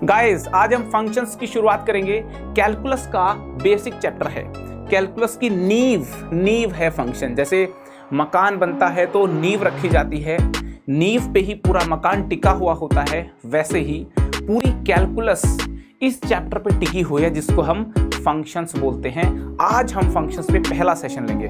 Guys आज हम functions की शुरुआत करेंगे। कैलकुलस का बेसिक चैप्टर है। कैलकुलस की नींव है फंक्शन। जैसे मकान बनता है तो नींव रखी जाती है, नींव पे ही पूरा मकान टिका हुआ होता है, वैसे ही पूरी कैलकुलस इस चैप्टर पे टिकी हुई है जिसको हम फंक्शंस बोलते हैं। आज हम फंक्शंस पे पहला सेशन लेंगे।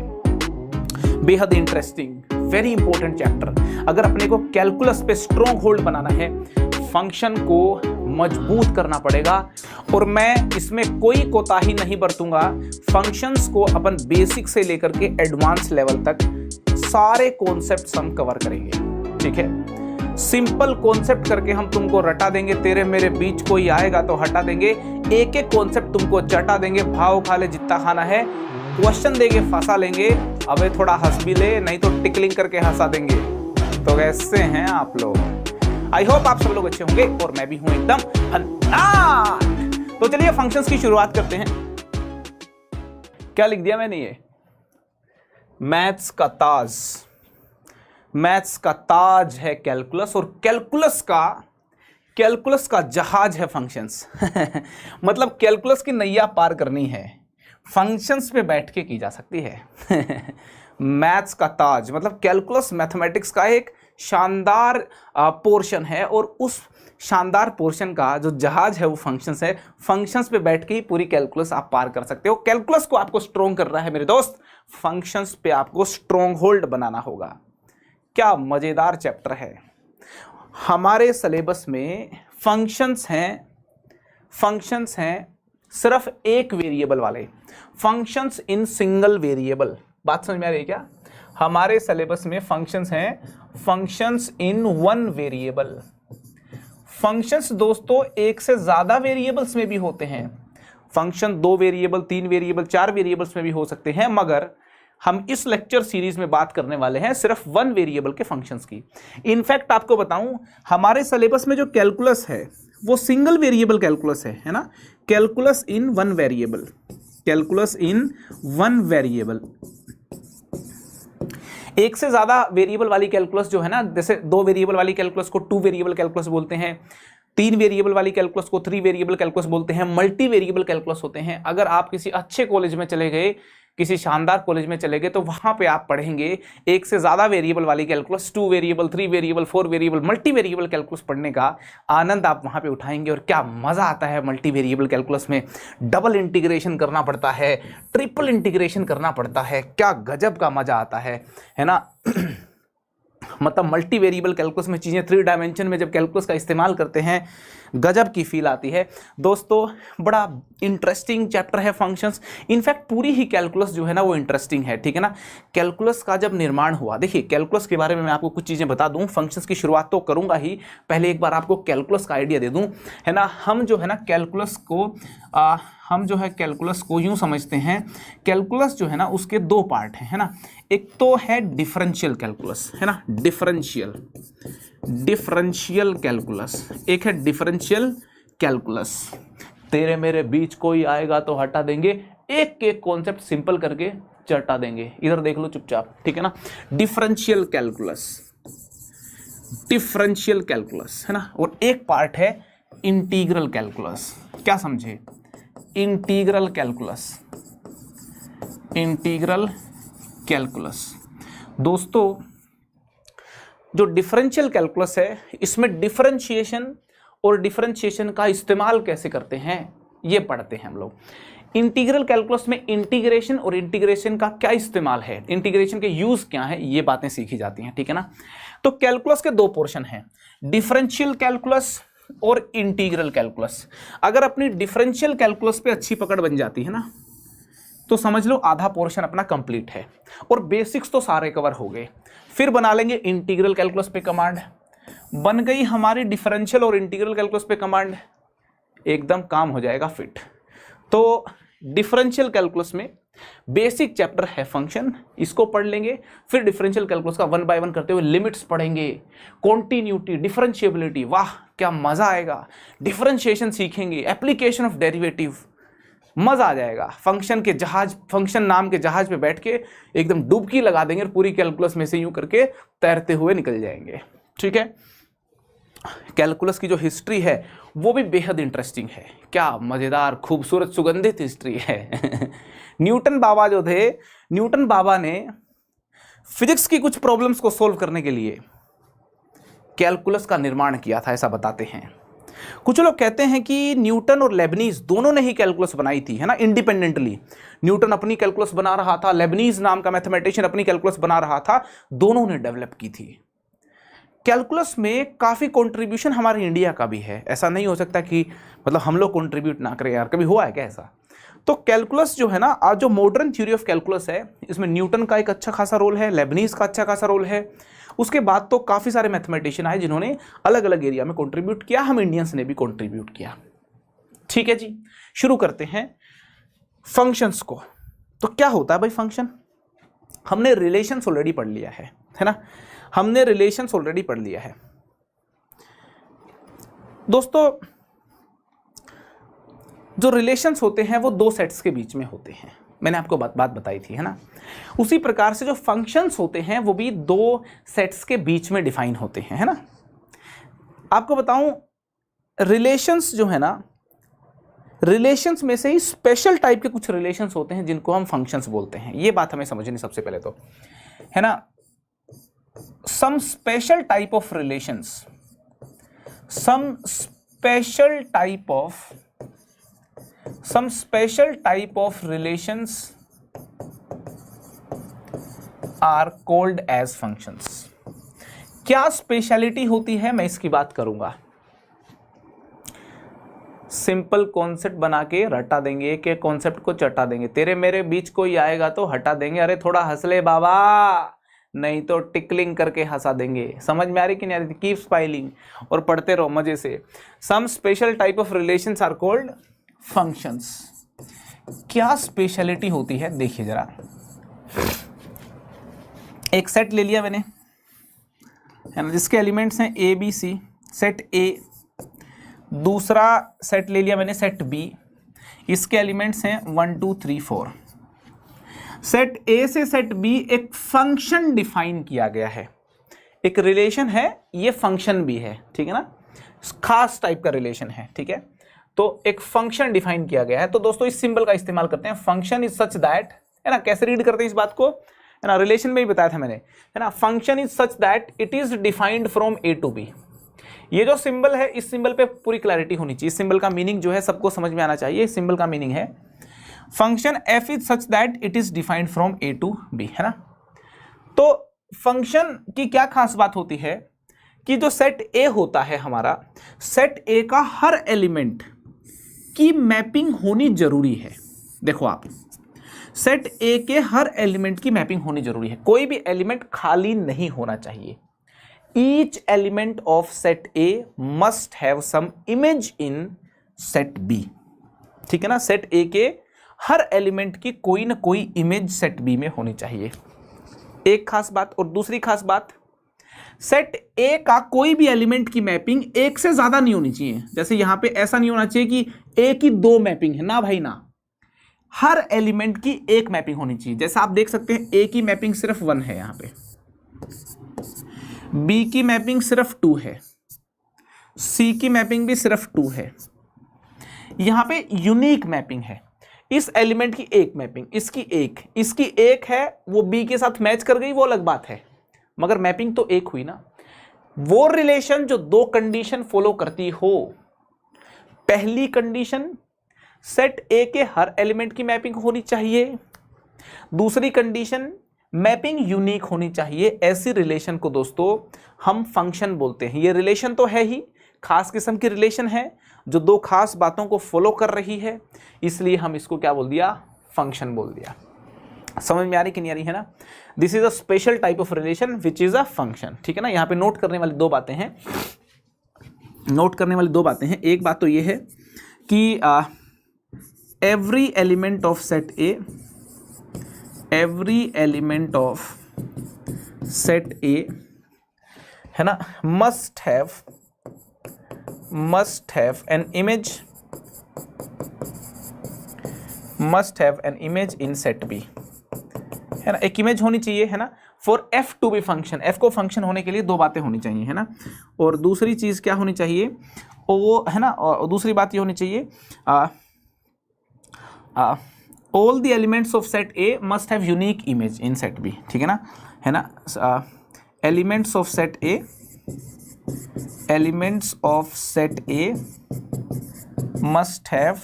बेहद इंटरेस्टिंग, वेरी इंपॉर्टेंट चैप्टर। अगर अपने को कैलकुलस पे स्ट्रॉन्ग होल्ड बनाना है, फंक्शन को मजबूत करना पड़ेगा और मैं इसमें कोई कोताही नहीं बरतूंगा। फंक्शंस को अपन बेसिक से लेकर के एडवांस लेवल तक सारे कॉन्सेप्ट्स हम कवर करेंगे, ठीक है। सिंपल कॉन्सेप्ट करके हम तुमको रटा देंगे, तेरे मेरे बीच कोई आएगा तो हटा देंगे। एक एक कॉन्सेप्ट तुमको चटा देंगे, भाव खा ले जितना खाना है, क्वेश्चन देंगे फंसा लेंगे। अबे थोड़ा हंस भी ले, नहीं तो टिकलिंग करके हंसा देंगे। तो कैसे हैं आप लोग? आई होप आप सब लोग अच्छे होंगे और मैं भी हूं एकदम फन्नाट। तो चलिए फंक्शंस की शुरुआत करते हैं। क्या लिख दिया मैंने? ये मैथ्स का ताज, मैथ्स का ताज है कैलकुलस, और कैलकुलस का जहाज है फंक्शंस। मतलब कैलकुलस की नैया पार करनी है, फंक्शंस पे बैठ के की जा सकती है। मैथ्स का ताज मतलब कैलकुलस मैथमेटिक्स का एक शानदार पोर्शन है, और उस शानदार पोर्शन का जो जहाज है वो फंक्शंस है। फंक्शंस पे बैठ के ही पूरी कैलकुलस आप पार कर सकते हो। कैलकुलस को आपको स्ट्रॉन्ग करना है मेरे दोस्त, फंक्शंस पे आपको स्ट्रॉन्ग होल्ड बनाना होगा। क्या मजेदार चैप्टर है। हमारे सिलेबस में फंक्शंस हैं सिर्फ एक वेरिएबल वाले, फंक्शंस इन सिंगल वेरिएबल। बात समझ में आ रही है क्या? हमारे सिलेबस में फंक्शंस हैं, functions in one variable. Functions दोस्तों एक से ज्यादा वेरिएबल्स में भी होते हैं। फंक्शन 2 वेरिएबल, 3 वेरिएबल, 4 वेरिएबल्स में भी हो सकते हैं, मगर हम इस लेक्चर सीरीज में बात करने वाले हैं सिर्फ 1 वेरिएबल के फंक्शंस की। इनफैक्ट आपको बताऊं, हमारे सिलेबस में जो कैलकुलस है वो सिंगल वेरिएबल कैलकुलस है ना। Calculus in one variable, calculus in one variable. एक से ज्यादा वेरिएबल वाली कैलकुलस जो है ना, जैसे 2 वेरिएबल वाली कैलकुलस को 2 वेरिएबल कैलकुलस बोलते हैं, 3 वेरिएबल वाली कैलकुलस को 3 वेरिएबल कैलकुलस बोलते हैं, मल्टी वेरिएबल कैलकुलस होते हैं। अगर आप किसी अच्छे कॉलेज में चले गए, किसी शानदार कॉलेज में चले गए, तो वहां पे आप पढ़ेंगे एक से ज्यादा वेरिएबल वाली calculus, 2 variable, 3 variable, 4 variable, multi variable calculus पढ़ने का आनंद आप वहां पे उठाएंगे। और क्या मजा आता है मल्टी वेरिएबल कैलकुलस में। डबल इंटीग्रेशन करना पड़ता है, ट्रिपल इंटीग्रेशन करना पड़ता है, क्या गजब का मजा आता है ना। मतलब मल्टी वेरिएबल कैलकुलस में चीजें 3 डायमेंशन में जब कैलकुलस का इस्तेमाल करते हैं, गजब की फील आती है दोस्तों। बड़ा इंटरेस्टिंग चैप्टर है फंक्शंस। इनफैक्ट पूरी ही कैलकुलस जो है ना वो इंटरेस्टिंग है, ठीक है ना। कैलकुलस का जब निर्माण हुआ, देखिए कैलकुलस के बारे में मैं आपको कुछ चीजें बता दूं। फंक्शंस की शुरुआत तो करूंगा ही, पहले एक बार आपको कैलकुलस का आइडिया दे दूं, है ना। हम जो है कैलकुलस को यूं समझते हैं, कैलकुलस जो है ना उसके 2 पार्ट हैं, है ना। एक तो है डिफरेंशियल कैलकुलस, है ना, डिफरेंशियल कैलकुलस। एक है डिफरेंशियल कैलकुलस। तेरे मेरे बीच कोई आएगा तो हटा देंगे, एक एक कॉन्सेप्ट सिंपल करके चटा देंगे। इधर देख लो चुपचाप, ठीक है ना। डिफरेंशियल कैलकुलस, है ना। और एक पार्ट है इंटीग्रल कैलकुलस। क्या समझे? इंटीग्रल कैलकुलस दोस्तों, जो डिफरेंशियल कैलकुलस है इसमें डिफरेंशिएशन और डिफरेंशिएशन का इस्तेमाल कैसे करते हैं ये पढ़ते हैं हम लोग। इंटीग्रल कैलकुलस में इंटीग्रेशन और इंटीग्रेशन का क्या इस्तेमाल है, इंटीग्रेशन के यूज क्या है, ये बातें सीखी जाती हैं, ठीक है ना। तो कैलकुलस के 2 पोर्शन हैं, डिफरेंशियल कैलकुलस और इंटीग्रल कैलकुलस। अगर अपनी डिफरेंशियल कैलकुलस पे अच्छी पकड़ बन जाती है ना, तो समझ लो आधा पोर्शन अपना कंप्लीट है, और बेसिक्स तो सारे कवर हो गए। फिर बना लेंगे इंटीग्रल कैलकुलस पे कमांड, बन गई हमारी डिफरेंशियल और इंटीग्रल कैलकुलस पे कमांड, एकदम काम हो जाएगा फिट। तो डिफरेंशियल कैलकुलस में बेसिक चैप्टर है फंक्शन, इसको पढ़ लेंगे। फिर डिफरेंशियल कैलकुलस का 1 बाय 1 करते हुए लिमिट्स पढ़ेंगे, कॉन्टिन्यूटी, डिफरेंशिएबिलिटी, वाह क्या मजा आएगा। डिफरेंशिएशन सीखेंगे, एप्लीकेशन ऑफ डेरिवेटिव, मजा आ जाएगा। फंक्शन नाम के जहाज पे बैठ के एकदम डुबकी लगा देंगे और पूरी कैलकुलस में से यूं करके तैरते हुए निकल जाएंगे, ठीक है। कैलकुलस की जो हिस्ट्री है वो भी बेहद इंटरेस्टिंग है। क्या मज़ेदार, खूबसूरत, सुगंधित हिस्ट्री है। न्यूटन बाबा जो थे, न्यूटन बाबा ने फिजिक्स की कुछ प्रॉब्लम्स को सोल्व करने के लिए कैलकुलस का निर्माण किया था, ऐसा बताते हैं। कुछ लोग कहते हैं कि न्यूटन और लेबनीज दोनों ने ही कैलकुलस बनाई थी, है ना, इंडिपेंडेंटली। न्यूटन अपनी कैलकुलस बना रहा था, लेबनीज नाम का मैथमेटिशियन अपनी कैलकुलस बना रहा था, दोनों ने डेवलप की थी। कैलकुलस में काफ़ी कंट्रीब्यूशन हमारे इंडिया का भी है। ऐसा नहीं हो सकता कि मतलब हम लोग कंट्रीब्यूट ना करें यार, कभी हुआ है क्या ऐसा? तो कैलकुलस जो है ना, आज जो मॉडर्न थ्योरी ऑफ कैलकुलस है, इसमें न्यूटन का एक अच्छा खासा रोल है, लेबनीज का अच्छा खासा रोल है। उसके बाद तो काफ़ी सारे मैथमेटिशियन आए जिन्होंने अलग अलग एरिया में कंट्रीब्यूट किया, हम इंडियंस ने भी कंट्रीब्यूट किया। ठीक है जी, शुरू करते हैं फंक्शंस को। तो क्या होता है भाई फंक्शन? हमने रिलेशंस ऑलरेडी पढ़ लिया है ना, हमने रिलेशंस ऑलरेडी पढ़ लिया है दोस्तों। जो रिलेशंस होते हैं वो दो सेट्स के बीच में होते हैं, मैंने आपको बात बताई थी, है ना। उसी प्रकार से जो फंक्शंस होते हैं वो भी दो सेट्स के बीच में डिफाइन होते हैं, है ना। आपको बताऊं, रिलेशंस जो है ना, रिलेशंस में से ही स्पेशल टाइप के कुछ रिलेशंस होते हैं जिनको हम फंक्शंस बोलते हैं। ये बात हमें समझनी सबसे पहले तो, है ना। Some special type of relations, some special type of relations are called as functions। क्या स्पेशलिटी होती है मैं इसकी बात करूंगा। सिंपल कॉन्सेप्ट बना के रटा देंगे कि कॉन्सेप्ट को चटा देंगे। तेरे मेरे बीच कोई आएगा तो हटा देंगे, अरे थोड़ा हंस ले बाबा, नहीं तो टिकलिंग करके हंसा देंगे। समझ में आ रही कि नहीं आ रही? कीप स्माइलिंग और पढ़ते रहो मजे से। Some special type of relations are called functions. क्या स्पेशलिटी होती है देखिए जरा। एक सेट ले लिया मैंने, है ना, जिसके एलिमेंट्स हैं ए बी सी, सेट ए। दूसरा सेट ले लिया मैंने, सेट बी, इसके एलिमेंट्स हैं 1 2 3 4। सेट ए से सेट बी एक फंक्शन डिफाइन किया गया है, एक रिलेशन है, ये फंक्शन भी है, ठीक है ना, खास टाइप का रिलेशन है, ठीक है। तो एक फंक्शन डिफाइन किया गया है। तो दोस्तों इस सिंबल का इस्तेमाल करते हैं, फंक्शन इज सच दैट, है ना। कैसे रीड करते हैं इस बात को, है ना, रिलेशन में ही बताया था मैंने, है ना। Function is such that it is defined from A to B. ये जो सिंबल है, इस सिंबल पे पूरी क्लैरिटी होनी चाहिए। इस सिंबल का मीनिंग जो है सबको समझ में आना चाहिए। इस सिंबल का मीनिंग है function F is such that it is defined from A to B, है ना। तो फंक्शन की क्या खास बात होती है कि जो सेट ए होता है हमारा, सेट ए का हर एलिमेंट की मैपिंग होनी जरूरी है। देखो आप, सेट ए के हर एलिमेंट की मैपिंग होनी जरूरी है, कोई भी एलिमेंट खाली नहीं होना चाहिए। Each element of set A must have some image in set B, ठीक है ना। सेट ए के हर एलिमेंट की कोई ना कोई इमेज सेट बी में होनी चाहिए, एक खास बात। और दूसरी खास बात, सेट ए का कोई भी एलिमेंट की मैपिंग एक से ज्यादा नहीं होनी चाहिए। जैसे यहां पे ऐसा नहीं होना चाहिए कि ए की दो मैपिंग है, ना भाई ना, हर एलिमेंट की एक मैपिंग होनी चाहिए। जैसा आप देख सकते हैं ए की मैपिंग सिर्फ 1 है, यहां पे बी की मैपिंग सिर्फ 2 है, सी की मैपिंग भी सिर्फ 2 है। यहां पे यूनिक मैपिंग है, इस एलिमेंट की एक मैपिंग, इसकी एक है, वो बी के साथ मैच कर गई, वो अलग बात है, मगर मैपिंग तो एक हुई ना। वो रिलेशन जो दो कंडीशन फॉलो करती हो, पहली कंडीशन सेट ए के हर एलिमेंट की मैपिंग होनी चाहिए, दूसरी कंडीशन मैपिंग यूनिक होनी चाहिए। ऐसी रिलेशन को दोस्तों हम फंक्शन बोलते हैं। ये रिलेशन तो है ही, खास किस्म की रिलेशन है जो दो खास बातों को फॉलो कर रही है, इसलिए हम इसको क्या बोल दिया, फंक्शन बोल दिया। समझ में आ रही कि नहीं आ रही, है ना। This is a special type of relation which is a function, ठीक है ना। यहाँ पे नोट करने वाली दो बातें हैं, एक बात तो ये है कि every element of set A, है ना, must have an image in set B, है ना। एक इमेज होनी चाहिए, है ना। For F to be function, F को फंक्शन होने के लिए दो बातें होनी चाहिए, है ना। और दूसरी चीज क्या होनी चाहिए, वो है ना, और दूसरी बात ये होनी चाहिए all the elements of set A must have unique image in set B, ठीक है ना, elements of set A, elements of set A must have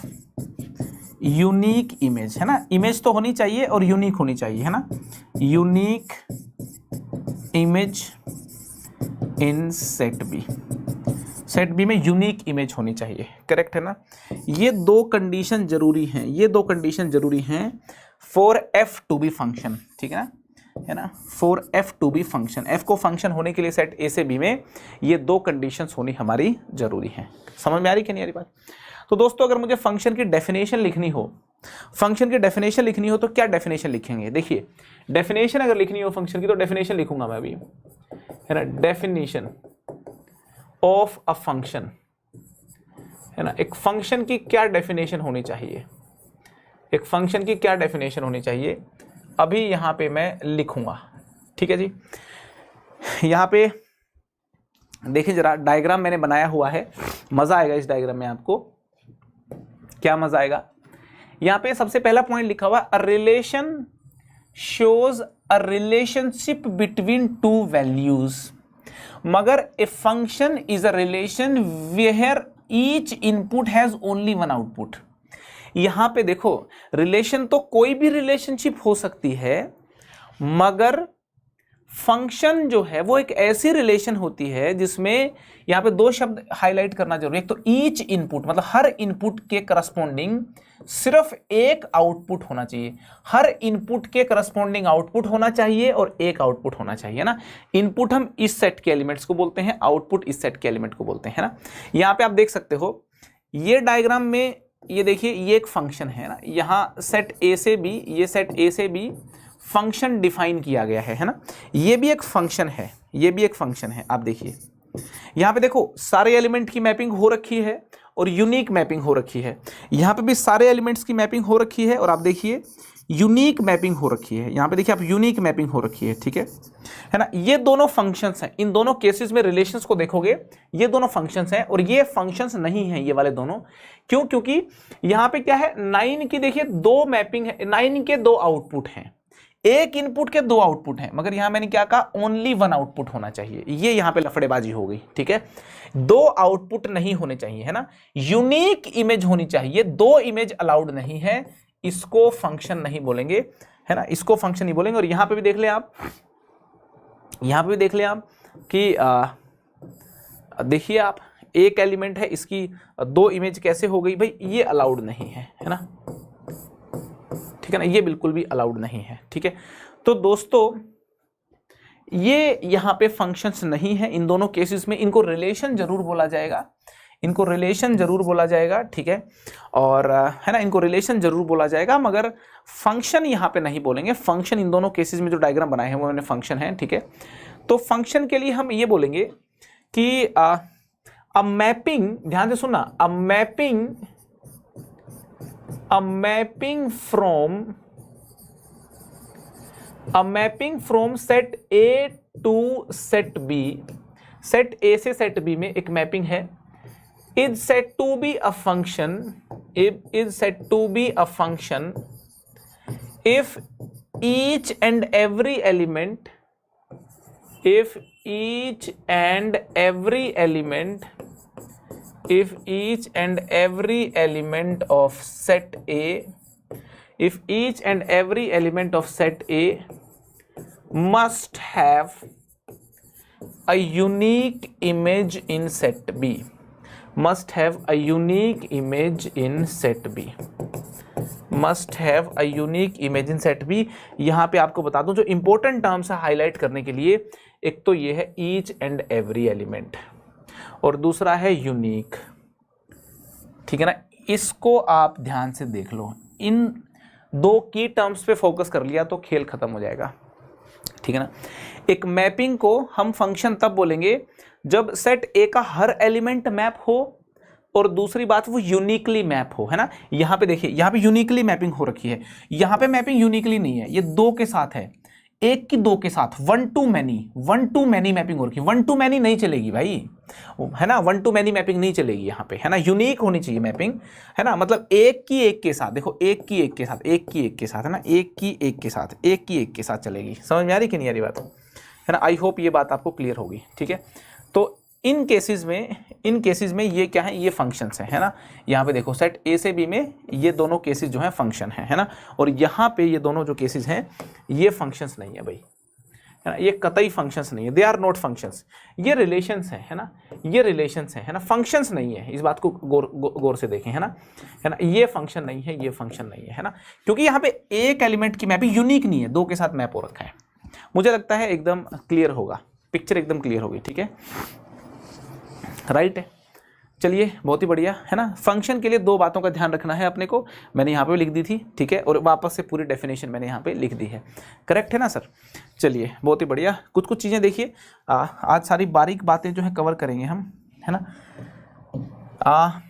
unique image, है ना, इमेज तो होनी चाहिए और यूनिक होनी चाहिए, है ना, unique image in set B, set B में यूनिक इमेज होनी चाहिए, करेक्ट है ना। ये दो कंडीशन जरूरी हैं, ये दो कंडीशन जरूरी हैं for F to be function, ठीक है ना, for F to be function, F को फंक्शन होने के लिए सेट ए से बी में ये दो कंडीशंस होनी हमारी जरूरी हैं। समझ में आ रही कि नहीं आ रही बात। तो दोस्तों अगर मुझे फंक्शन की डेफिनेशन लिखनी हो, फंक्शन की डेफिनेशन लिखनी हो तो क्या डेफिनेशन लिखेंगे, देखिए डेफिनेशन अगर लिखनी हो फंक्शन की तो डेफिनेशन लिखूंगा मैं अभी, है ना, डेफिनेशन ऑफ अ फंक्शन, है ना, एक फंक्शन की क्या डेफिनेशन होनी चाहिए, एक फंक्शन की क्या डेफिनेशन होनी चाहिए, अभी यहां पे मैं लिखूंगा, ठीक है जी। यहां पे देखिए जरा डायग्राम मैंने बनाया हुआ है, मजा आएगा इस डायग्राम में आपको, क्या मजा आएगा। यहां पे सबसे पहला पॉइंट लिखा हुआ a relation shows a relationship between two values, मगर a function is a relation where each input has only one output. यहां पे देखो रिलेशन तो कोई भी रिलेशनशिप हो सकती है, मगर फंक्शन जो है वो एक ऐसी रिलेशन होती है जिसमें यहां पे दो शब्द हाईलाइट करना जरूरी है। एक तो ईच इनपुट, मतलब हर इनपुट के करस्पॉन्डिंग सिर्फ एक आउटपुट होना चाहिए, हर इनपुट के करस्पॉन्डिंग आउटपुट होना चाहिए और एक आउटपुट होना चाहिए ना। इनपुट हम इस सेट के एलिमेंट्स को बोलते हैं, आउटपुट इस सेट के एलिमेंट को बोलते हैं ना। यहां पे आप देख सकते हो ये डायग्राम में, ये देखिए ये एक फंक्शन है ना, यहां सेट ए से बी, ये सेट ए से बी फंक्शन डिफाइन किया गया है ना, ये भी एक फंक्शन है, ये भी एक फंक्शन है। आप देखिए यहां पे देखो सारे एलिमेंट की मैपिंग हो रखी है और यूनिक मैपिंग हो रखी है, यहां पे भी सारे एलिमेंट्स की मैपिंग हो रखी है और आप देखिए यूनिक मैपिंग हो रखी है, यहां पे देखिए आप यूनिक मैपिंग हो रखी है, ठीक है ना। ये दोनों फंक्शंस हैं, इन दोनों केसेस में रिलेशंस को देखोगे ये दोनों फंक्शंस हैं और ये फंक्शंस नहीं हैं ये वाले दोनों। क्यों? क्योंकि यहां पे क्या है, 9 की देखिए दो मैपिंग है, 9 के दो आउटपुट हैं, एक इनपुट के दो आउटपुट हैं, मगर यहां मैंने क्या कहा, ओनली वन आउटपुट होना चाहिए। ये यहां पे लफड़ेबाजी हो गई, ठीक है, दो आउटपुट नहीं होने चाहिए, है ना, यूनिक इमेज होनी चाहिए, दो इमेज अलाउड नहीं है, इसको फंक्शन नहीं बोलेंगे, है ना, इसको फंक्शन नहीं बोलेंगे। और यहां पे भी देख लें आप, यहां पे भी देख लें आप कि देखिए आप एक एलिमेंट है, इसकी दो इमेज कैसे हो गई भाई, ये अलाउड नहीं है ना, ठीक है ना, ये बिल्कुल भी अलाउड नहीं है, ठीक है। तो दोस्तों ये यहां पे फंक्शंस नहीं है इन दोनों केसेस में, इनको रिलेशन जरूर बोला जाएगा, इनको रिलेशन जरूर बोला जाएगा, ठीक है, और है ना, इनको रिलेशन जरूर बोला जाएगा, मगर फंक्शन यहां पे नहीं बोलेंगे। फंक्शन इन दोनों केसेस में जो डायग्राम बनाए हैं वो मैंने फंक्शन है, ठीक है। तो फंक्शन के लिए हम ये बोलेंगे कि अ मैपिंग, ध्यान से सुनना, a mapping from set A to set B, set A से सेट बी में एक मैपिंग है, is said to be a function, is said to be a function if each and every element, if each and every element, if each and every element of set A, if each and every element of set A must have a unique image in set B, must have a unique image in set B, must have a unique image in set B। यहां पे आपको बता दूं जो important terms है highlight करने के लिए, एक तो ये है ईच एंड एवरी एलिमेंट और दूसरा है यूनिक, ठीक है ना। इसको आप ध्यान से देख लो, इन दो की टर्म्स पे फोकस कर लिया तो खेल खत्म हो जाएगा, ठीक है ना। एक मैपिंग को हम फंक्शन तब बोलेंगे जब सेट ए का हर एलिमेंट मैप हो और दूसरी बात वो यूनिकली मैप हो, है ना। यहां पे देखिए, यहां पे यूनिकली मैपिंग हो रखी है, यहां पे मैपिंग यूनिकली नहीं है, ये दो के साथ है, एक की दो के साथ वन टू मैनी मैपिंग हो रखी, वन टू मैनी नहीं चलेगी भाई, है ना, वन टू मैनी मैपिंग नहीं चलेगी यहाँ पे, है ना, यूनिक होनी चाहिए मैपिंग, है ना, मतलब एक की एक के साथ, देखो एक की एक के साथ, एक की एक के साथ, है ना, एक की एक के साथ, एक की एक के साथ चलेगी। समझ में आ रही कि नहीं आ रही बात, है ना। आई होप ये बात आपको क्लियर होगी, ठीक है। तो इन केसेस में ये क्या है, ये फंक्शंस हैं, है ना। यहाँ पे देखो सेट ए से बी में ये दोनों केसेस जो हैं फंक्शन है ना, और यहाँ पे ये दोनों जो केसेस हैं ये फंक्शंस नहीं है भाई, है ना, ये कतई फंक्शंस नहीं है, दे आर नॉट फंक्शंस, ये रिलेशंस हैं, है ना, ये रिलेशंस हैं, है ना, फंक्शंस नहीं है। इस बात को गौर से देखें, है ना, ये फंक्शन नहीं है, ये फंक्शन नहीं है ना, क्योंकि यहाँ पे एक एलिमेंट की मैपिंग यूनिक नहीं है, दो के साथ मैप हो रखा है। मुझे लगता है एकदम क्लियर होगा, पिक्चर एकदम क्लियर होगी, ठीक है, राइट है। चलिए बहुत ही बढ़िया, है ना। फंक्शन के लिए दो बातों का ध्यान रखना है अपने को, मैंने यहाँ पे लिख दी थी, ठीक है, और वापस से पूरी डेफिनेशन मैंने यहाँ पे लिख दी है, करेक्ट है ना सर। चलिए बहुत ही बढ़िया, कुछ चीज़ें देखिए, आज सारी बारीक बातें जो है कवर करेंगे हम, है ना।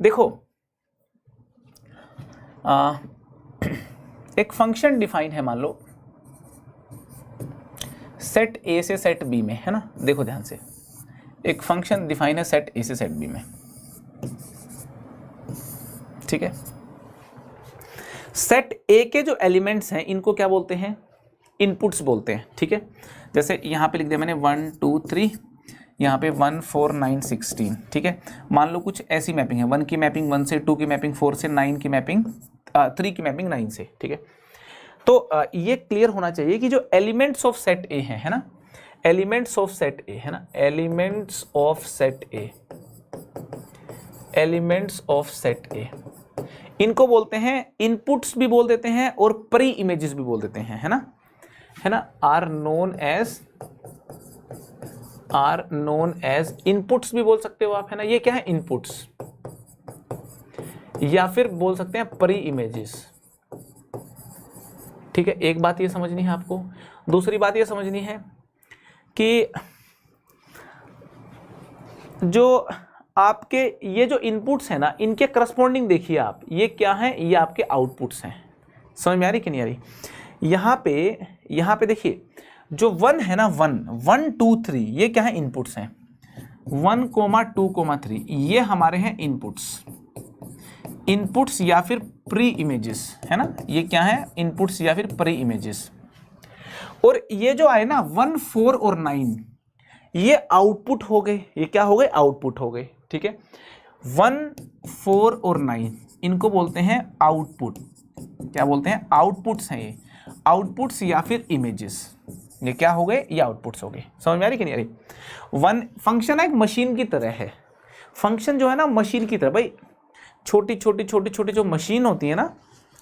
देखो एक फंक्शन डिफाइन है, मान लो सेट ए से सेट बी में, है ना, देखो ध्यान से, एक फंक्शन डिफाइन है सेट ए से सेट बी में, ठीक है। सेट ए के जो एलिमेंट्स हैं इनको क्या बोलते हैं, इनपुट्स बोलते हैं, ठीक है। जैसे यहाँ पे लिख दिया मैंने 1 2 3, यहाँ पे 1 4 9 16, ठीक है। मान लो कुछ ऐसी मैपिंग है, 1 की मैपिंग 1 से, 2 की मैपिंग 4 से, 9 की मैपिंग 3 की मैपिंग 9 से, ठीक है। तो ये क्लियर होना चाहिए कि जो एलिमेंट्स ऑफ सेट ए है ना, एलिमेंट्स ऑफ सेट ए, है ना, elements of set A, elements of set ए, इनको बोलते हैं इनपुट्स भी बोल देते हैं और प्री इमेजेस भी बोल देते हैं, है ना, आर नोन एज इनपुट्स भी बोल सकते हो आप, है ना। ये क्या है, इनपुट्स, या फिर बोल सकते हैं प्री इमेजेस, ठीक है। एक बात ये समझनी है आपको, दूसरी बात ये समझनी है कि जो आपके ये जो इनपुट्स हैं ना, इनके करस्पॉन्डिंग देखिए आप, ये क्या है, ये आपके आउटपुट्स हैं। समझ में आ रही कि नहीं आ रही। यहाँ पे देखिए जो 1 है ना, 1 2 3, ये क्या है, इनपुट्स हैं। 1 2 3 ये हमारे हैं इनपुट्स या फिर प्री इमेजेस, है ना, ये क्या है, इनपुट्स या फिर प्री इमेजेस। और ये जो आए ना 1 4 और 9, ये आउटपुट हो गए, ये क्या हो गए, आउटपुट हो गए, ठीक है। 1 4 और 9 इनको बोलते हैं आउटपुट, क्या बोलते हैं, आउटपुट्स हैं ये, आउटपुट्स या फिर इमेजेस, ये क्या हो गए, ये आउटपुट्स हो गए। समझ में आ रही कि नहीं आ रही। वन फंक्शन एक मशीन की तरह है, फंक्शन जो है ना मशीन की तरह, भाई छोटी छोटी जो मशीन होती है ना,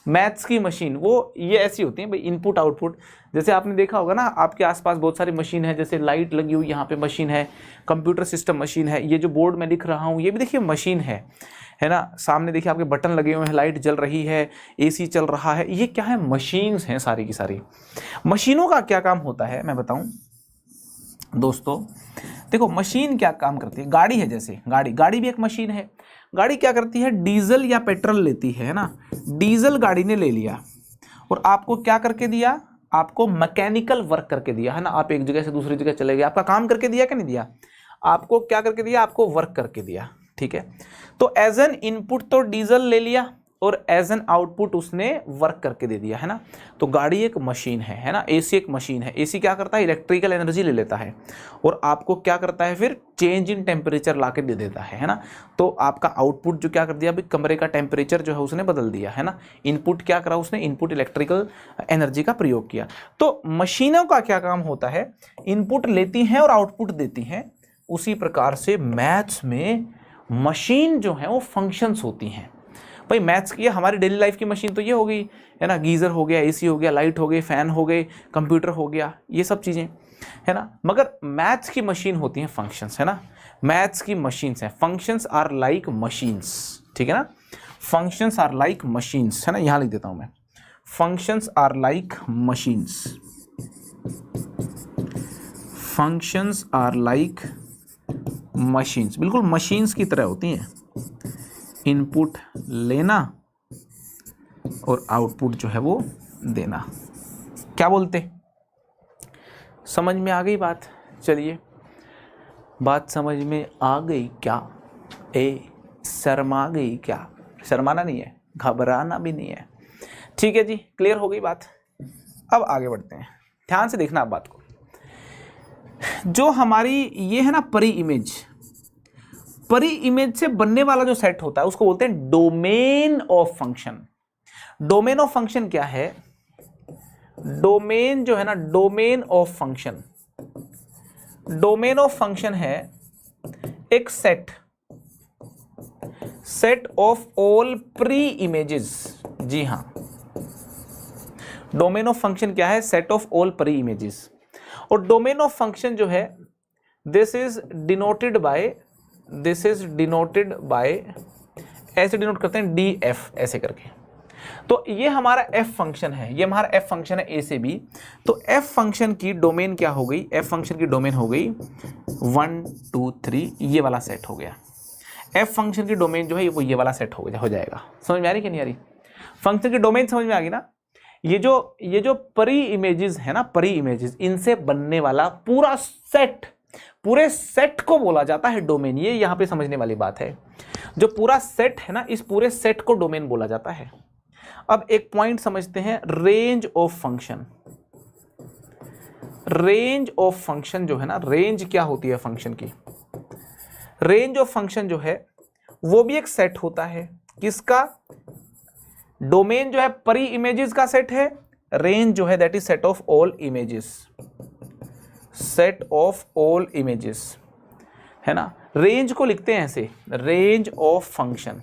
मैथ्स की मशीन, वो ये ऐसी होती है भाई, इनपुट आउटपुट। जैसे आपने देखा होगा ना, आपके आसपास बहुत सारी मशीन है, जैसे लाइट लगी हुई यहाँ पे मशीन है, कंप्यूटर सिस्टम मशीन है, ये जो बोर्ड में लिख रहा हूँ ये भी देखिए मशीन है ना। सामने देखिए आपके बटन लगे हुए हैं, लाइट जल रही है, एसी चल रहा है, ये क्या है, मशीन्स हैं सारी की सारी। मशीनों का क्या काम होता है मैं बताऊं दोस्तों, देखो मशीन क्या काम करती है, गाड़ी है, जैसे गाड़ी भी एक मशीन है। गाड़ी क्या करती है, डीजल या पेट्रोल लेती है ना, डीजल गाड़ी ने ले लिया और आपको क्या करके दिया, आपको मैकेनिकल वर्क करके दिया, है ना। आप एक जगह से दूसरी जगह चले गए, आपका काम करके दिया क्या नहीं दिया, आपको क्या करके दिया, आपको वर्क करके दिया, ठीक है। तो एज एन इनपुट तो डीजल ले लिया और एज एन आउटपुट उसने वर्क करके दे दिया, है ना। तो गाड़ी एक मशीन है ना। एसी एक मशीन है, एसी क्या करता है, इलेक्ट्रिकल एनर्जी ले लेता है और आपको क्या करता है, फिर चेंज इन टेम्परेचर ला के दे देता है ना। तो आपका आउटपुट जो क्या कर दिया, अभी कमरे का टेम्परेचर जो है उसने बदल दिया, है ना। इनपुट क्या करा उसने, इनपुट इलेक्ट्रिकल एनर्जी का प्रयोग किया। तो मशीनों का क्या काम होता है, इनपुट लेती हैं और आउटपुट देती हैं। उसी प्रकार से मैथ्स में मशीन जो है वो फंक्शंस होती हैं। भाई मैथ्स की हमारी डेली लाइफ की मशीन तो ये हो गई, है ना, गीज़र हो गया, एसी हो गया, लाइट हो गई, फैन हो गए, कंप्यूटर हो गया, ये सब चीज़ें, है ना। मगर मैथ्स की मशीन होती हैं फंक्शंस, है ना। मैथ्स की मशीन्स हैं, फंक्शंस आर लाइक मशीन्स, ठीक है ना। फंक्शंस आर लाइक मशीन्स, है ना, यहाँ लिख देता हूँ मैं, functions are like machines, functions are like machines, बिल्कुल मशीन्स की तरह होती हैं। इनपुट लेना और आउटपुट जो है वो देना, क्या बोलते, समझ में आ गई बात? चलिए, बात समझ में आ गई क्या? शर्मा गई क्या? शर्माना नहीं है, घबराना भी नहीं है। ठीक है जी, क्लियर हो गई बात। अब आगे बढ़ते हैं, ध्यान से देखना आप बात को। जो हमारी ये है ना परी इमेज, परी इमेज से बनने वाला जो सेट होता है उसको बोलते हैं domain of function. Domain of function क्या है? डोमेन जो है ना, domain of function, domain of function है एक set, set of all pre images. जी हां, डोमेन ऑफ फंक्शन क्या है? Set of all pre images. और डोमेन ऑफ फंक्शन जो है, this is denoted by, this is denoted by, ऐसे डिनोट करते हैं डी एफ, ऐसे करके। तो ये हमारा एफ फंक्शन है, ये हमारा एफ फंक्शन है ए से बी। तो एफ फंक्शन की डोमेन क्या हो गई? एफ फंक्शन की डोमेन हो गई 1 2 3, ये वाला सेट हो गया। एफ फंक्शन की डोमेन जो है वो ये वाला सेट हो जाएगा। समझ में आ रही कि नहीं आ रही? फंक्शन की डोमेन समझ में आ गई ना? ये जो परी इमेजेस है ना, परी इमेजेस, इनसे बनने वाला पूरा सेट, पूरे सेट को बोला जाता है डोमेन। ये यहां पे समझने वाली बात है, जो पूरा सेट है ना, इस पूरे सेट को डोमेन बोला जाता है। अब एक पॉइंट समझते हैं, range of function. Range of function जो है ना, रेंज क्या होती है फंक्शन की? रेंज ऑफ फंक्शन जो है वो भी एक सेट होता है। किसका? डोमेन जो है परी इमेजेस का सेट है, रेंज जो है that is set of all images, set of all images, है ना। रेंज को लिखते हैं ऐसे, रेंज ऑफ फंक्शन,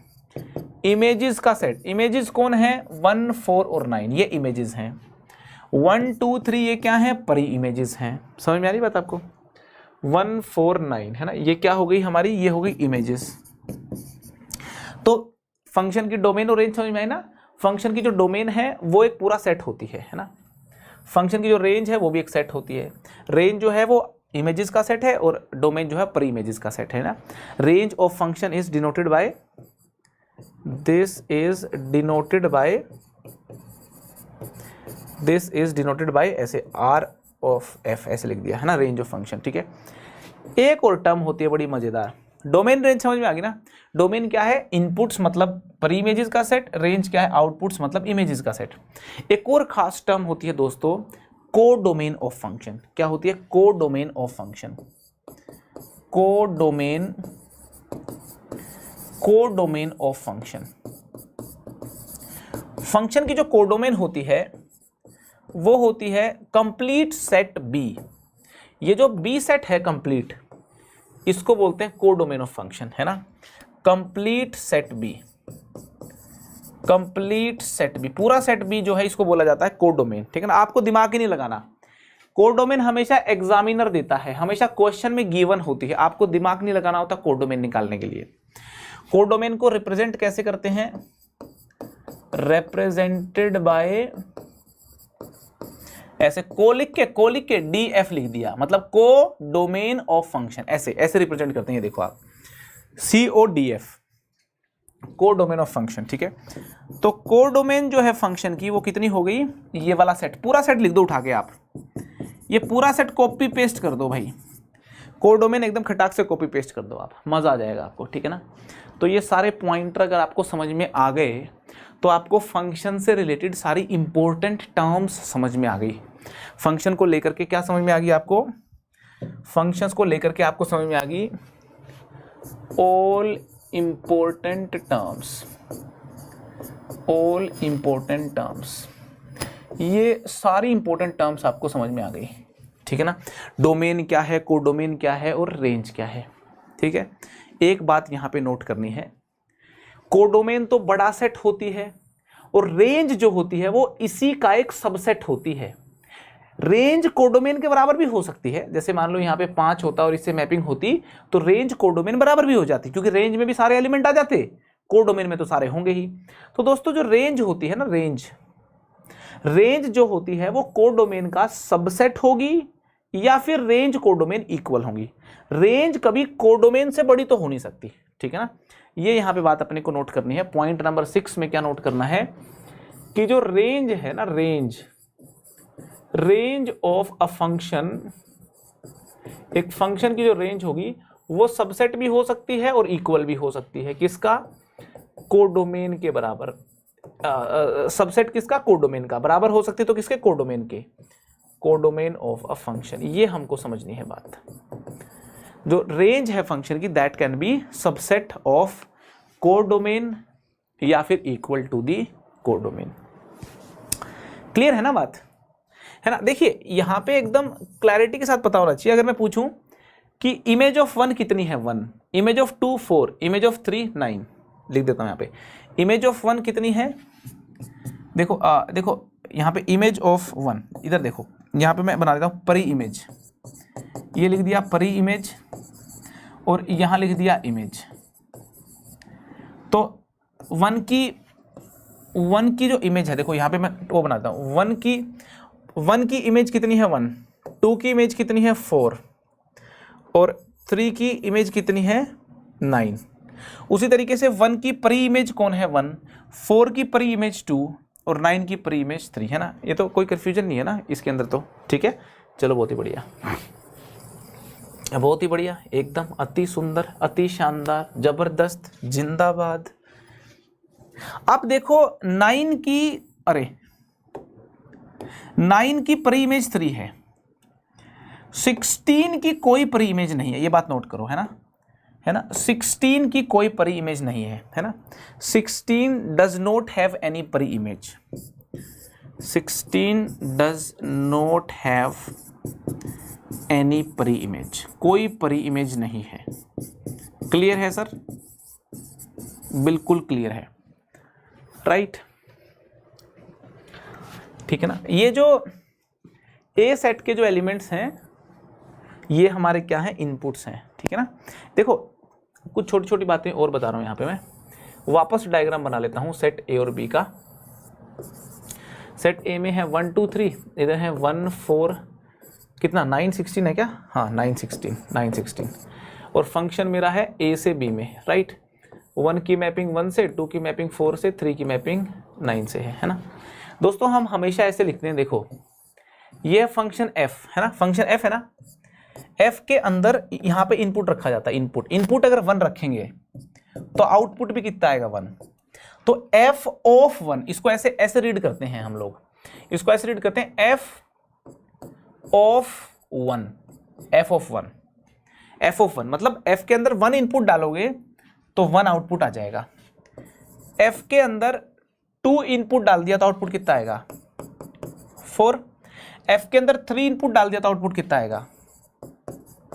इमेजेस का सेट। इमेजेस कौन है? 1 4 और 9, ये इमेजेस हैं। 1 2 3 ये क्या है? परी इमेजेस हैं। समझ में आ रही बात आपको? 1 4 9 है ना, ये क्या हो गई हमारी? ये हो गई इमेजेस। तो फंक्शन की डोमेन और रेंज समझ में आई ना? फंक्शन की जो डोमेन है वो एक पूरा सेट होती है ना। फंक्शन की जो रेंज है वो भी एक सेट होती है। रेंज जो है वो इमेजेस का सेट है और डोमेन जो है परी इमेजेस का सेट है ना। Range of function is denoted by, this is denoted by, this is denoted by ऐसे आर ऑफ एफ, ऐसे लिख दिया है ना, रेंज ऑफ फंक्शन। ठीक है, एक और टर्म होती है बड़ी मजेदार, डोमेन रेंज समझ में आ गई ना। डोमेन क्या है? इनपुट्स मतलब परी इमेजेस का सेट, रेंज क्या है? आउटपुट्स मतलब इमेजेस का सेट। एक और खास टर्म होती है दोस्तों, को डोमेन ऑफ फंक्शन। क्या होती है? को डोमेन ऑफ फंक्शन। को डोमेन, को डोमेन ऑफ फंक्शन। फंक्शन की जो को डोमेन होती है वो होती है कंप्लीट सेट बी। ये जो बी सेट है कंप्लीट, इसको बोलते हैं को डोमेन ऑफ फंक्शन, है ना। Complete set B, complete set B, पूरा सेट बी जो है इसको बोला जाता है को डोमेन। ठीक है ना, आपको दिमाग ही नहीं लगाना। को डोमेन हमेशा एग्जामिनर देता है, हमेशा क्वेश्चन में गिवन होती है, आपको दिमाग नहीं लगाना होता को डोमेन निकालने के लिए। को डोमेन को रिप्रेजेंट कैसे करते हैं? रिप्रेजेंटेड बाय, ऐसे को लिख के डी एफ लिख दिया, मतलब को डोमेन ऑफ फंक्शन, ऐसे ऐसे रिप्रेजेंट करते हैं। देखो आप, सी ओ डी एफ, को डोमेन ऑफ फंक्शन। ठीक है, तो को डोमेन जो है फंक्शन की वो कितनी हो गई? ये वाला सेट, पूरा सेट लिख दो उठा के आप, ये पूरा सेट कॉपी पेस्ट कर दो भाई। को डोमेन एकदम खटाक से कॉपी पेस्ट कर दो आप, मजा आ जाएगा आपको। ठीक है ना, तो ये सारे पॉइंटर अगर आपको समझ में आ गए तो आपको फंक्शन से रिलेटेड सारी इंपॉर्टेंट टर्म्स समझ में आ गई। फंक्शन को लेकर के क्या समझ में आ गई आपको? फंक्शंस को लेकर के आपको समझ में आ गई all important terms, all important terms, ये सारी इंपॉर्टेंट टर्म्स आपको समझ में आ गई। ठीक है ना, डोमेन क्या है, को डोमेन क्या है और रेंज क्या है। ठीक है, एक बात यहां पे नोट करनी है, कोडोमेन तो बड़ा सेट होती है और रेंज जो होती है वो इसी का एक सबसेट होती है। रेंज कोडोमेन के बराबर भी हो सकती है, जैसे मान लो यहाँ पे 5 होता और इससे मैपिंग होती तो रेंज कोडोमेन बराबर भी हो जाती, क्योंकि रेंज में भी सारे एलिमेंट आ जाते, कोडोमेन में तो सारे होंगे ही। तो दोस्तों जो रेंज होती है ना, रेंज जो होती है वो कोडोमेन का सबसेट होगी या फिर रेंज कोडोमेन इक्वल होंगी। रेंज कभी कोडोमेन से बड़ी तो हो नहीं सकती। ठीक है ना, ये यहां पे बात अपने को नोट करनी है। पॉइंट नंबर 6 में क्या नोट करना है कि जो रेंज है ना, रेंज ऑफ अ फंक्शन, एक फंक्शन की जो रेंज होगी वो सबसेट भी हो सकती है और इक्वल भी हो सकती है। किसका? कोडोमेन के बराबर। सबसेट किसका? कोडोमेन का। बराबर हो सकती है तो किसके? कोडोमेन के। कोडोमेन ऑफ अ फंक्शन, ये हमको समझनी है बात। जो रेंज है फंक्शन की, that can be subset of codomain या फिर equal to the codomain. Clear है ना बात? है ना? देखिए यहां पे एकदम क्लैरिटी के साथ पता होना चाहिए। अगर मैं पूछूं कि इमेज ऑफ 1 कितनी है? 1। इमेज ऑफ 2 4, इमेज ऑफ 3 9, लिख देता हूं यहां पे। इमेज ऑफ 1 कितनी है? देखो देखो यहां पे इमेज ऑफ 1, इधर देखो, यहां पे मैं बना देता हूं परी इमेज। ये लिख दिया परी इमेज और यहां लिख दिया इमेज। तो 1 की जो इमेज है, देखो यहां पे मैं वो बनाता हूं। 1 की इमेज कितनी है? 1। 2 की इमेज कितनी है? 4। और 3 की इमेज कितनी है? 9। उसी तरीके से 1 की परी इमेज कौन है? 1। 4 की परी इमेज 2 और 9 की परी इमेज 3, है ना? ये तो कोई कंफ्यूजन नहीं है ना इसके अंदर तो, ठीक है। चलो बहुत ही बढ़िया, बहुत ही बढ़िया, एकदम अति सुंदर, अति शानदार, जबरदस्त, जिंदाबाद। अब देखो 9 की परी इमेज 3 है, 16 की कोई परी इमेज नहीं है, ये बात नोट करो, है ना? 16 की कोई परी इमेज नहीं है ना? 16 डज नॉट हैव एनी परी image. 16 does not have any परी इमेज, कोई परी इमेज नहीं है। क्लियर है सर? बिल्कुल क्लियर है, राइट? ठीक है ना? ये जो ए सेट के जो एलिमेंट्स हैं ये हमारे क्या हैं? इनपुट्स हैं, ठीक है ना? देखो कुछ छोटी छोटी बातें और बता रहा हूं। यहां पे मैं वापस डायग्राम बना लेता हूं सेट ए और बी का। सेट ए में है 1 2 3, इधर है 1 4 कितना 9 16 है क्या? हाँ 9 16 और फंक्शन मेरा है ए से बी में, राइट? 1 की मैपिंग 1 से, 2 की मैपिंग 4 से, 3 की मैपिंग 9 से है ना? दोस्तों हम हमेशा ऐसे लिखते हैं, देखो ये फंक्शन एफ है ना, फंक्शन एफ है ना, एफ के अंदर यहां पे इनपुट रखा जाता है। इनपुट अगर 1 रखेंगे तो आउटपुट भी कितना आएगा? 1। तो एफ ऑफ 1, इसको ऐसे रीड करते हैं हम लोग, इसको ऐसे रीड करते हैं एफ ऑफ 1, एफ ऑफ 1 मतलब एफ के अंदर 1 इनपुट डालोगे तो 1 आउटपुट आ जाएगा। एफ के अंदर 2 इनपुट डाल दिया तो आउटपुट कितना आएगा? 4। एफ के अंदर 3 इनपुट डाल दिया तो आउटपुट कितना आएगा?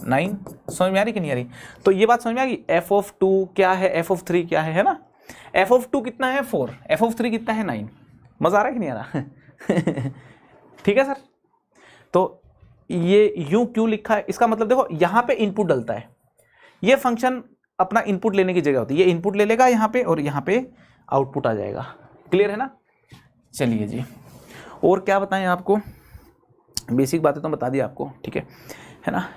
9। समझ में आ रही कि नहीं आ रही? तो ये बात समझ में आ गई, एफ ऑफ 2 क्या है, एफ ऑफ 3 क्या है ना? एफ ऑफ 2 कितना है? 4। एफ ऑफ 3 कितना है? 9। मजा आ रहा है कि नहीं आ रहा? ठीक है सर? तो ये यूं क्यों लिखा है? इसका मतलब देखो यहां पे इनपुट डलता है, ये फंक्शन अपना इनपुट लेने की जगह होती है, ये इनपुट ले लेगा यहां पे और यहां पे आउटपुट आ जाएगा। क्लियर है ना? चलिए जी, और क्या बताएं आपको? बेसिक बातें तो बता दी आपको, ठीक है ना?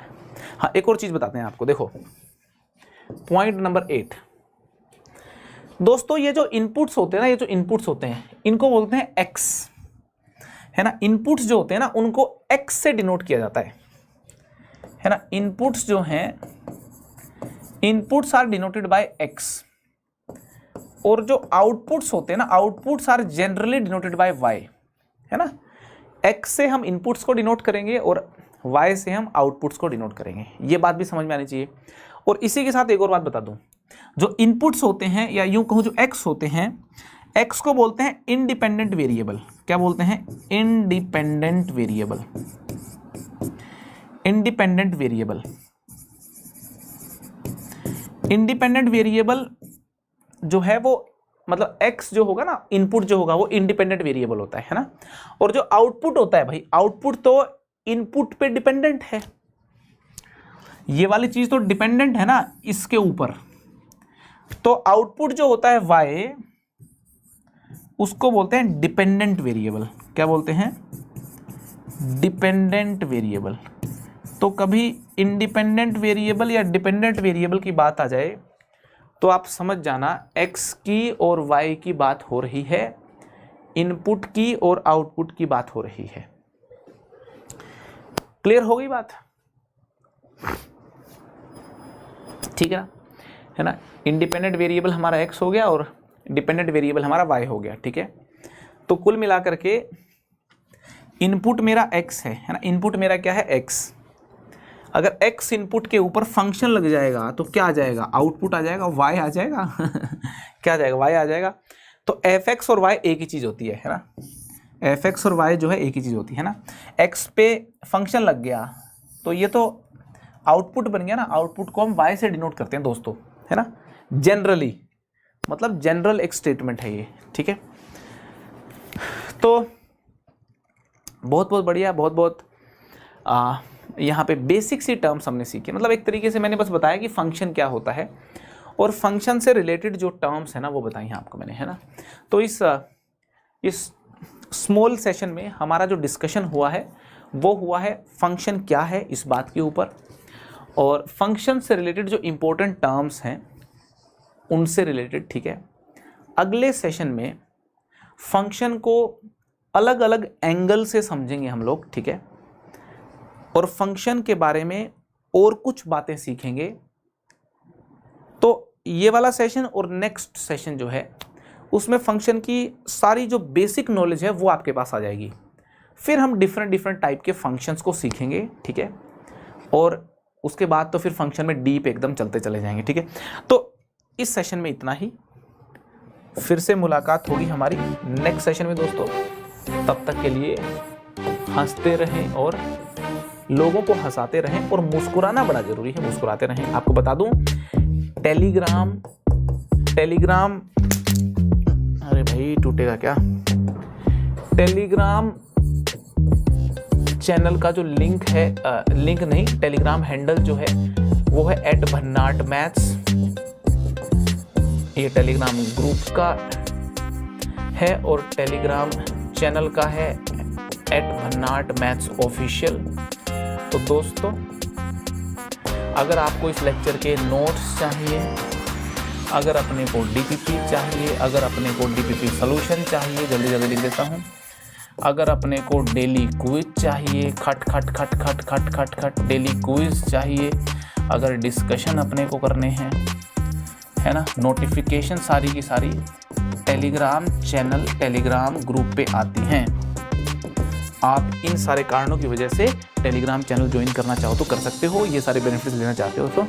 हाँ एक और चीज बताते हैं आपको, देखो पॉइंट नंबर 8। दोस्तों ये जो इनपुट्स होते हैं ना, ये जो इनपुट्स होते हैं इनको बोलते हैं एक्स, है ना? इनपुट्स जो होते हैं ना उनको एक्स से डिनोट किया जाता है ना? इनपुट्स जो हैं, inputs are denoted by X, और जो आउटपुट्स होते हैं ना, outputs are generally denoted by Y, है ना? एक्स से हम इनपुट्स को डिनोट करेंगे और वाई से हम आउटपुट्स को डिनोट करेंगे। ये बात भी समझ में आनी चाहिए। और इसी के साथ एक और बात बता दूं, जो इनपुट्स होते हैं या यूं कहूं जो एक्स होते हैं, एक्स को बोलते हैं इंडिपेंडेंट वेरिएबल। क्या बोलते हैं? Independent variable. Independent variable, independent variable जो है वो मतलब एक्स जो होगा ना, इनपुट जो होगा वो इंडिपेंडेंट वेरिएबल होता है ना? और जो आउटपुट होता है भाई, आउटपुट तो इनपुट पे डिपेंडेंट है, ये वाली चीज तो डिपेंडेंट है ना इसके ऊपर। तो आउटपुट जो होता है y, उसको बोलते हैं डिपेंडेंट वेरिएबल। क्या बोलते हैं? Dependent variable. तो कभी इंडिपेंडेंट वेरिएबल या डिपेंडेंट वेरिएबल की बात आ जाए तो आप समझ जाना x की और y की बात हो रही है, इनपुट की और आउटपुट की बात हो रही है। क्लियर हो गई बात? ठीक है ना। इंडिपेंडेंट वेरिएबल हमारा x हो गया और डिपेंडेंट वेरिएबल हमारा y हो गया। ठीक है, तो कुल मिलाकर के इनपुट मेरा x है ना। इनपुट मेरा क्या है? x। अगर x इनपुट के ऊपर फंक्शन लग जाएगा तो क्या आ जाएगा? आउटपुट आ जाएगा, y आ जाएगा क्या आ जाएगा? y आ जाएगा। तो fx और y एक ही चीज़ होती है ना। fx और y जो है एक ही चीज़ होती है ना। x पे फंक्शन लग गया तो ये तो आउटपुट बन गया ना। आउटपुट को हम y से डिनोट करते हैं दोस्तों, है ना। जनरली मतलब जनरल एक स्टेटमेंट है ये। ठीक है, तो बहुत बहुत बढ़िया, बहुत बहुत यहाँ पे बेसिक सी टर्म्स हमने सीखे। मतलब एक तरीके से मैंने बस बताया कि फंक्शन क्या होता है और फंक्शन से रिलेटेड जो टर्म्स है ना वो बताई हैं आपको मैंने, है ना। तो इस स्मॉल सेशन में हमारा जो डिस्कशन हुआ है वो हुआ है फंक्शन क्या है इस बात के ऊपर, और फंक्शन से रिलेटेड जो इम्पोर्टेंट टर्म्स हैं उनसे रिलेटेड। ठीक है, अगले सेशन में फंक्शन को अलग अलग एंगल से समझेंगे हम लोग। ठीक है, और फंक्शन के बारे में और कुछ बातें सीखेंगे। तो ये वाला सेशन और नेक्स्ट सेशन जो है उसमें फंक्शन की सारी जो बेसिक नॉलेज है वो आपके पास आ जाएगी। फिर हम डिफरेंट टाइप के फंक्शंस को सीखेंगे। ठीक है, और उसके बाद तो फिर फंक्शन में डीप एकदम चलते चले जाएंगे। ठीक है, तो इस सेशन में इतना ही। फिर से मुलाकात होगी हमारी नेक्स्ट सेशन में दोस्तों। तब तक के लिए हंसते रहें और लोगों को हंसाते रहें, और मुस्कुराना बड़ा जरूरी है, मुस्कुराते रहें। आपको बता दूं टेलीग्राम अरे भाई टूटेगा क्या? टेलीग्राम चैनल का जो लिंक है, लिंक नहीं, टेलीग्राम हैंडल जो है वो है @भन्नाटमैथ्स। ये टेलीग्राम ग्रुप का है और टेलीग्राम चैनल का है @भन्नाटमैथ्सऑफिशियल। तो दोस्तों अगर आपको इस लेक्चर के नोट्स चाहिए, अगर अपने को डीपीपी चाहिए, अगर अपने को डीपीपी सॉल्यूशन चाहिए, जल्दी जल्दी लिख देता हूँ, अगर अपने को डेली क्विज चाहिए, खट डेली क्विज चाहिए, अगर डिस्कशन अपने को करने हैं, है ना, नोटिफिकेशन सारी की सारी टेलीग्राम चैनल टेलीग्राम ग्रुप पे आती हैं। आप इन सारे कारणों की वजह से टेलीग्राम चैनल ज्वाइन करना चाहो तो कर सकते हो। ये सारे बेनिफिट्स लेना चाहते हो तो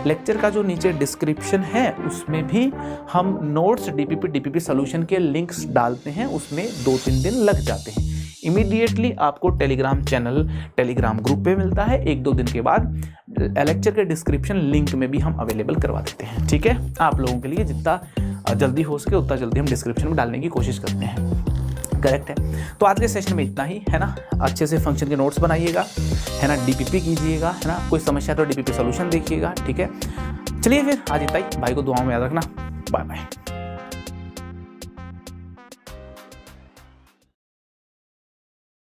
लेक्चर का जो नीचे डिस्क्रिप्शन है उसमें भी हम नोट्स डीपीपी सॉल्यूशन के लिंक्स डालते हैं, उसमें 2-3 दिन लग जाते हैं। इमीडिएटली आपको टेलीग्राम चैनल टेलीग्राम ग्रुप पे मिलता है, 1-2 दिन के बाद लेक्चर के डिस्क्रिप्शन लिंक में भी हम अवेलेबल करवा देते हैं। ठीक है, आप लोगों के लिए जितना जल्दी हो सके उतना जल्दी हम डिस्क्रिप्शन में डालने की कोशिश करते हैं। करेक्ट है, तो आज के सेशन में इतना ही, है ना। अच्छे से फंक्शन के नोट्स बनाइएगा, है ना, डीपीपी कीजिएगा, है ना, कोई समस्या तो डीपीपी सॉल्यूशन देखिएगा। ठीक है, चलिए फिर आज इतना ही। भाई को दुआओं में याद रखना। Bye bye.